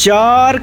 4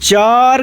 4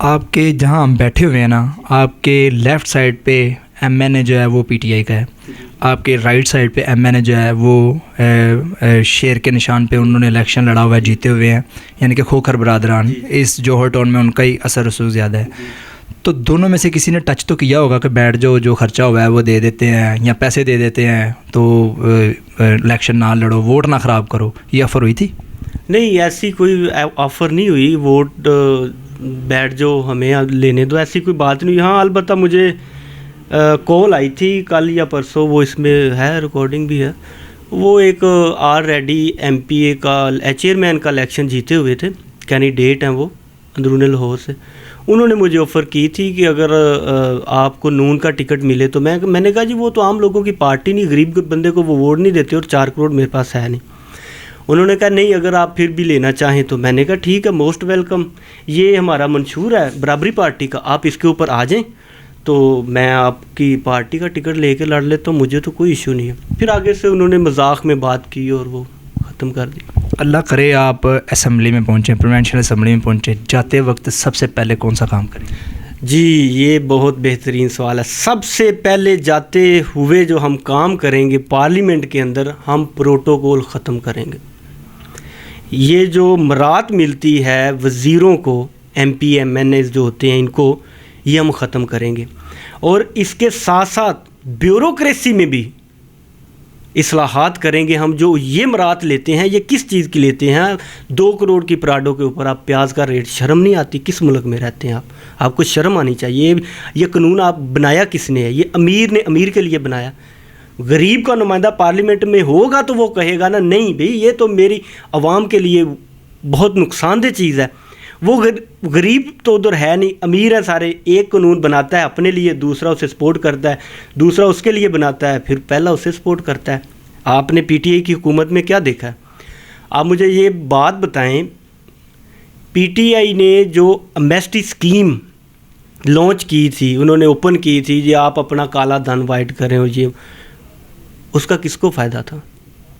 آپ کے جہاں ہم بیٹھے ہوئے ہیں نا، آپ کے لیفٹ سائڈ پہ ایم این اے جو ہے وہ پی ٹی آئی کا ہے، آپ کے رائٹ سائڈ پہ ایم این اے جو ہے وہ شیر کے نشان پہ انہوں نے الیکشن لڑا ہوا ہے، جیتے ہوئے ہیں، یعنی کہ کھوکھر برادران، اس جوہر ٹاؤن میں ان کا ہی اثر رسوخ زیادہ ہے. تو دونوں میں سے کسی نے ٹچ تو کیا ہوگا کہ بیٹھ جاؤ، جو خرچہ ہوا ہے وہ دے دیتے ہیں یا پیسے دے دیتے ہیں تو الیکشن نہ لڑو، ووٹ نہ خراب کرو، یہ آفر ہوئی تھی؟ نہیں، ایسی کوئی آفر نہیں ہوئی، ووٹ بیٹھ جو ہمیں لینے دو، ایسی کوئی بات نہیں ہوئی. ہاں البتہ مجھے کال آئی تھی کل یا پرسوں، وہ اس میں ہے ریکارڈنگ بھی ہے. وہ ایک آلریڈی ایم پی اے کا چیئرمین کا الیکشن جیتے ہوئے تھے، کینڈیڈیٹ ہیں وہ اندرون لاہور سے. انہوں نے مجھے آفر کی تھی کہ اگر آپ کو نون کا ٹکٹ ملے تو میں نے کہا جی وہ تو عام لوگوں کی پارٹی نہیں، غریب بندے کو وہ ووٹ نہیں دیتے اور 4 کروڑ میرے پاس ہے نہیں. انہوں نے کہا نہیں، اگر آپ پھر بھی لینا چاہیں تو. میں نے کہا ٹھیک ہے، موسٹ ویلکم، یہ ہمارا منشور ہے برابری پارٹی کا، آپ اس کے اوپر آ جائیں تو میں آپ کی پارٹی کا ٹکٹ لے کے لڑ لیتا ہوں، مجھے تو کوئی ایشو نہیں ہے. پھر آگے سے انہوں نے مذاق میں بات کی اور وہ ختم کر دی. اللہ کرے آپ اسمبلی میں پہنچیں، پروونشل اسمبلی میں پہنچیں، جاتے وقت سب سے پہلے کون سا کام کریں؟ جی یہ بہت بہترین سوال ہے. سب سے پہلے جاتے ہوئے جو ہم کام کریں گے پارلیمنٹ کے اندر، ہم پروٹوکول ختم کریں گے. یہ جو مراد ملتی ہے وزیروں کو، ایم پی ایم این اے جو ہوتے ہیں ان کو، یہ ہم ختم کریں گے. اور اس کے ساتھ ساتھ بیوروکریسی میں بھی اصلاحات کریں گے. ہم جو یہ مراد لیتے ہیں یہ کس چیز کی لیتے ہیں؟ 2 کروڑ کی پراڈو کے اوپر آپ پیاز کا ریٹ، شرم نہیں آتی؟ کس ملک میں رہتے ہیں آپ کو شرم آنی چاہیے. یہ قانون آپ بنایا کس نے ہے؟ یہ امیر نے امیر کے لیے بنایا. غریب کا نمائندہ پارلیمنٹ میں ہوگا تو وہ کہے گا نا نہیں بھئی یہ تو میری عوام کے لیے بہت نقصان دہ چیز ہے. وہ غریب تو ادھر ہے نہیں، امیر ہے سارے. ایک قانون بناتا ہے اپنے لیے، دوسرا اسے سپورٹ کرتا ہے، دوسرا اس کے لیے بناتا ہے، پھر پہلا اسے سپورٹ کرتا ہے. آپ نے پی ٹی آئی کی حکومت میں کیا دیکھا ہے؟ آپ مجھے یہ بات بتائیں، پی ٹی آئی نے جو ایمنیسٹی اسکیم لانچ کی تھی، انہوں نے اوپن کی تھی، یہ آپ اپنا کالا دھن وائٹ کریں، اور یہ اس کا کس کو فائدہ تھا؟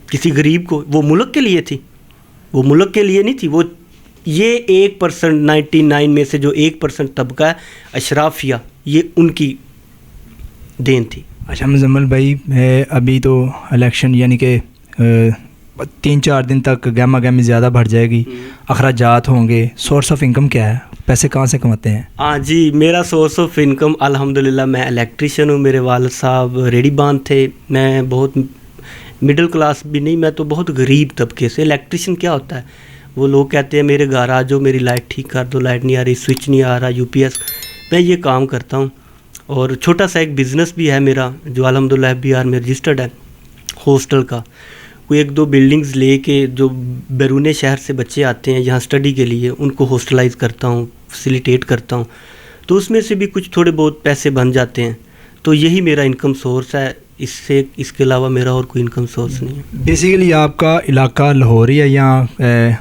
کسی غریب کو. وہ ملک کے لیے تھی، وہ ملک کے لیے نہیں تھی. وہ یہ 1% 99 میں سے جو 1% طبقہ ہے اشرافیہ، یہ ان کی دین تھی. اچھا مزمل بھائی، ابھی تو الیکشن یعنی کہ 3-4 دن تک گہما گہمی زیادہ بڑھ جائے گی، اخراجات ہوں گے. سورس آف انکم کیا ہے؟ پیسے کہاں سے کماتے ہیں؟ ہاں جی، میرا سورس آف انکم الحمدللہ، میں الیکٹریشین ہوں. میرے والد صاحب ریڑھی باندھ تھے. میں بہت مڈل کلاس بھی نہیں، میں تو بہت غریب طبقے سے. الیکٹریشین کیا ہوتا ہے؟ وہ لوگ کہتے ہیں میرے گھر آ جاؤ، میری لائٹ ٹھیک کر دو، لائٹ نہیں آ رہی، سوئچ نہیں آ رہا، یو پی ایس. میں یہ کام کرتا ہوں. اور چھوٹا سا ایک بزنس بھی ہے میرا جو الحمدللہ ایف بی آر میں رجسٹرڈ ہے، ہاسٹل کا. کوئی 1-2 بلڈنگز لے کے جو بیرون شہر سے بچے آتے ہیں یہاں اسٹڈی کے لیے، ان کو ہاسٹلائز کرتا ہوں، فیسیلیٹیٹ کرتا ہوں. تو اس میں سے بھی کچھ تھوڑے بہت پیسے بن جاتے ہیں. تو یہی میرا انکم سورس ہے. اس کے علاوہ میرا اور کوئی انکم سورس نہیں ہے. بیسیکلی آپ کا علاقہ لاہور ہی ہے یا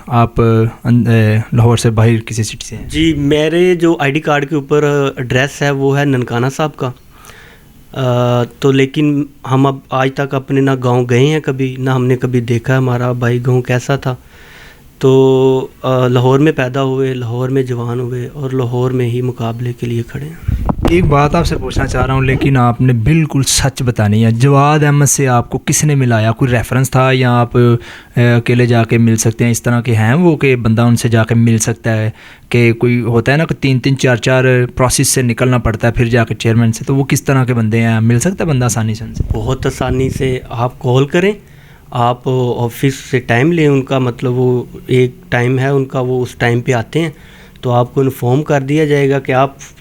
آپ لاہور سے باہر کسی سٹی سے ہیں؟ جی میرے جو آئی ڈی کارڈ کے اوپر ایڈریس ہے وہ ہے ننکانہ صاحب کا. تو لیکن ہم اب آج تک اپنے نہ گاؤں گئے ہیں کبھی، نہ ہم نے کبھی دیکھا ہمارا بھائی گاؤں کیسا تھا. تو لاہور میں پیدا ہوئے، لاہور میں جوان ہوئے اور لاہور میں ہی مقابلے کے لیے کھڑے ہیں. ایک بات آپ سے پوچھنا چاہ رہا ہوں لیکن آپ نے بالکل سچ بتانی ہے. جواد احمد سے آپ کو کس نے ملایا؟ کوئی ریفرنس تھا یا آپ اکیلے جا کے مل سکتے ہیں؟ اس طرح کے ہیں وہ کہ بندہ ان سے جا کے مل سکتا ہے؟ کہ کوئی ہوتا ہے نا کہ 3-3 4-4 پروسیس سے نکلنا پڑتا ہے پھر جا کے چیئرمین سے. تو وہ کس طرح کے بندے ہیں؟ مل سکتا ہے بندہ آسانی سے ان سے؟ بہت آسانی سے. آپ کال کریں، آپ آفس سے ٹائم لیں. ان کا مطلب وہ ایک ٹائم ہے ان کا، وہ اس ٹائم پہ آتے ہیں تو آپ کو انفارم کر دیا جائے گا کہ آپ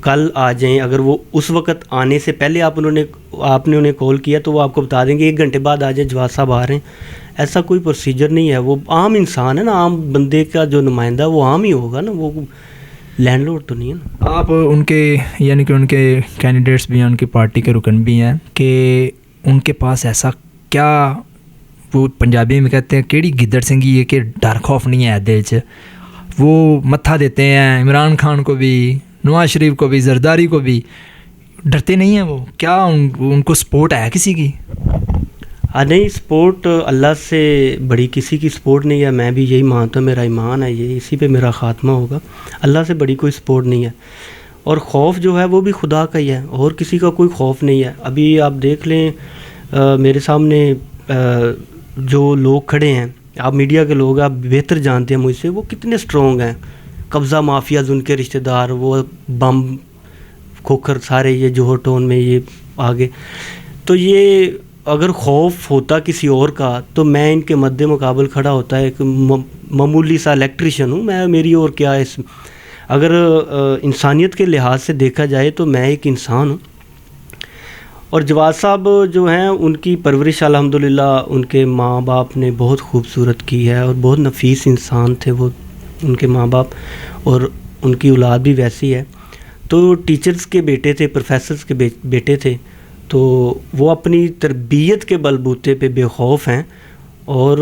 کل آ جائیں. اگر وہ اس وقت آنے سے پہلے آپ نے انہیں کال کیا تو وہ آپ کو بتا دیں گے 1 گھنٹے بعد آ جائیں، جواد صاحب آ رہے ہیں. ایسا کوئی پروسیجر نہیں ہے. وہ عام انسان ہے نا، عام بندے کا جو نمائندہ وہ عام ہی ہوگا نا، وہ لینڈ لارڈ تو نہیں ہے نا. آپ ان کے یعنی کہ ان کے کینڈیڈیٹس بھی ہیں، ان کی پارٹی کے رکن بھی ہیں، کہ ان کے پاس ایسا کیا، وہ پنجابی میں کہتے ہیں کیڑی گدڑ سنگھی ہے کہ ڈر خوف نہیں ہے دل چ. وہ متھا دیتے ہیں عمران خان کو بھی، نواز شریف کو بھی، زرداری کو بھی. ڈرتے نہیں ہیں وہ؟ کیا ان کو سپورٹ ہے کسی کی؟ نہیں، سپورٹ اللہ سے بڑی کسی کی سپورٹ نہیں ہے. میں بھی یہی مانتا ہوں، میرا ایمان ہے یہ، اسی پہ میرا خاتمہ ہوگا. اللہ سے بڑی کوئی سپورٹ نہیں ہے. اور خوف جو ہے وہ بھی خدا کا ہی ہے، اور کسی کا کوئی خوف نہیں ہے. ابھی آپ دیکھ لیں میرے سامنے جو لوگ کھڑے ہیں، آپ میڈیا کے لوگ آپ بہتر جانتے ہیں مجھ سے، وہ کتنے سٹرونگ ہیں. قبضہ مافیاز ان کے رشتہ دار، وہ بم کھوکھر سارے یہ جوہر ٹون میں یہ آگے. تو یہ اگر خوف ہوتا کسی اور کا تو میں ان کے مد مقابل کھڑا ہوتا ہے. ایک معمولی سا الیکٹریشین ہوں میں، میری اور کیا ہے اگر انسانیت کے لحاظ سے دیکھا جائے تو میں ایک انسان ہوں. اور جواد صاحب جو ہیں ان کی پرورش الحمدللہ ان کے ماں باپ نے بہت خوبصورت کی ہے، اور بہت نفیس انسان تھے وہ ان کے ماں باپ، اور ان کی اولاد بھی ویسی ہے. تو ٹیچرز کے بیٹے تھے، پروفیسرز کے بیٹے تھے، تو وہ اپنی تربیت کے بلبوتے پہ بے خوف ہیں. اور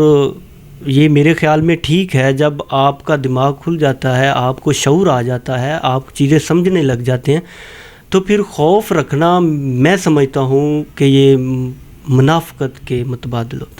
یہ میرے خیال میں ٹھیک ہے، جب آپ کا دماغ کھل جاتا ہے، آپ کو شعور آ جاتا ہے، آپ چیزیں سمجھنے لگ جاتے ہیں، تو پھر خوف رکھنا میں سمجھتا ہوں کہ یہ منافقت کے متبادل ہوتا ہے.